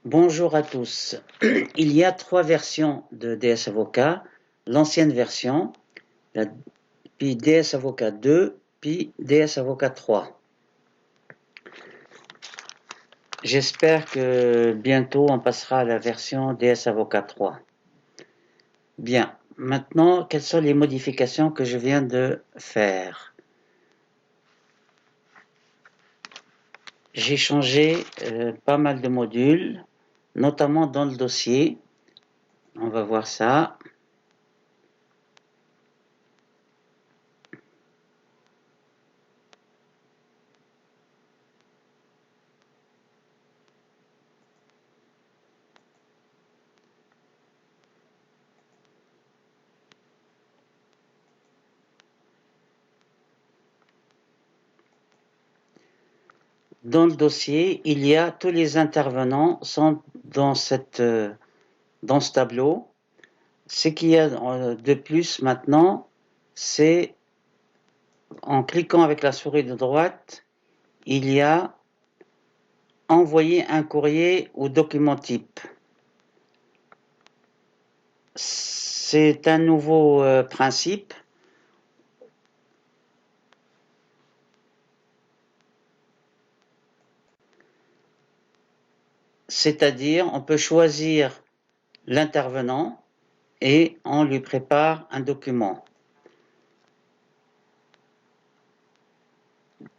Bonjour à tous. Il y a trois versions de DS Avocat. L'ancienne version, puis DS Avocat 2, puis DS Avocat 3. J'espère que bientôt on passera à la version DS Avocat 3. Bien, maintenant, quelles sont les modifications que je viens de faire? J'ai changé pas mal de modules, notamment dans le dossier. On va voir ça. Dans le dossier, il y a tous les intervenants sont dans ce tableau. Ce qu'il y a de plus maintenant, c'est en cliquant avec la souris de droite, il y a envoyer un courrier ou document type. C'est un nouveau principe. C'est-à-dire, on peut choisir l'intervenant et on lui prépare un document.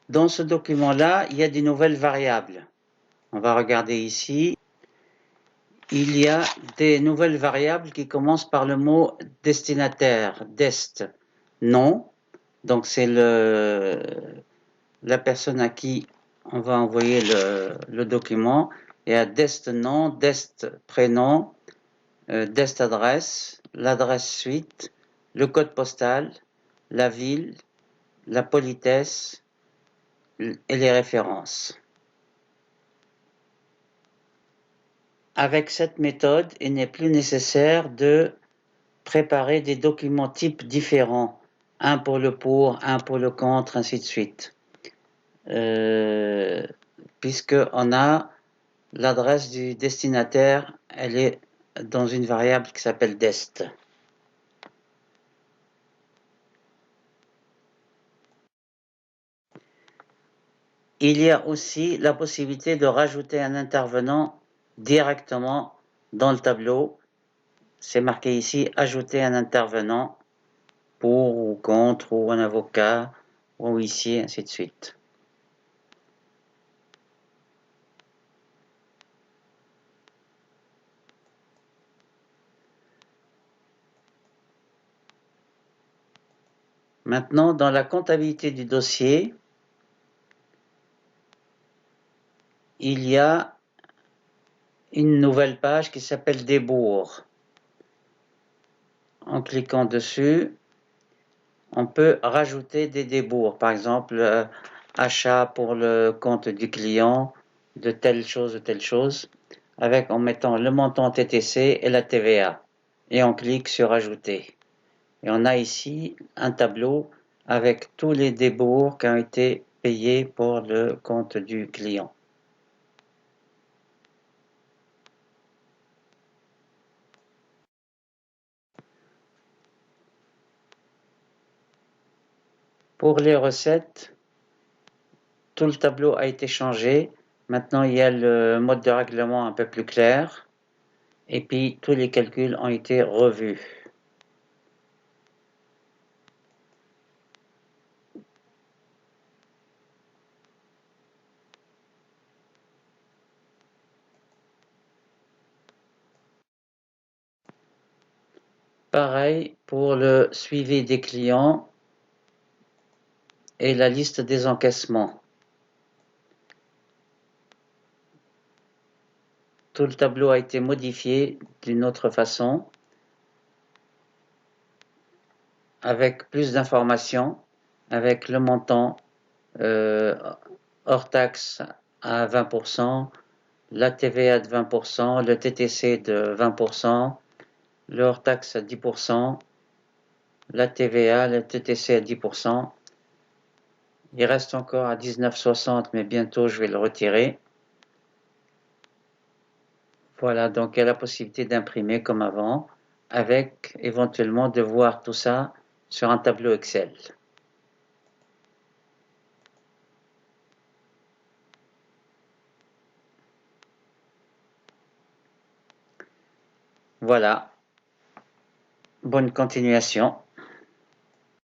Dans ce document-là, il y a des nouvelles variables. On va regarder ici. Il y a des nouvelles variables qui commencent par le mot destinataire, dest, nom. Donc c'est la personne à qui on va envoyer le document. Et à dest nom, dest prénom, dest adresse, l'adresse suite, le code postal, la ville, la politesse et les références. Avec cette méthode, il n'est plus nécessaire de préparer des documents types différents, un pour le pour, un pour le contre, ainsi de suite. Puisqu'on a l'adresse du destinataire, elle est dans une variable qui s'appelle dest. Il y a aussi la possibilité de rajouter un intervenant directement dans le tableau. C'est marqué ici, ajouter un intervenant pour ou contre, ou un avocat, ou huissier, ainsi de suite. Maintenant, dans la comptabilité du dossier, il y a une nouvelle page qui s'appelle Débours. En cliquant dessus, on peut rajouter des débours. Par exemple, achat pour le compte du client de telle chose, en mettant le montant TTC et la TVA. Et on clique sur Ajouter. Et on a ici un tableau avec tous les débours qui ont été payés pour le compte du client. Pour les recettes, tout le tableau a été changé. Maintenant, il y a le mode de règlement un peu plus clair. Et puis, tous les calculs ont été revus. Pareil pour le suivi des clients et la liste des encaissements. Tout le tableau a été modifié d'une autre façon, avec plus d'informations, avec le montant hors taxe à 20%, la TVA de 20%, le TTC de 20%, le hors taxe à 10%, la TVA, le TTC à 10%. Il reste encore à 19,60, mais bientôt je vais le retirer. Voilà, donc il y a la possibilité d'imprimer comme avant, avec éventuellement de voir tout ça sur un tableau Excel. Voilà, bonne continuation.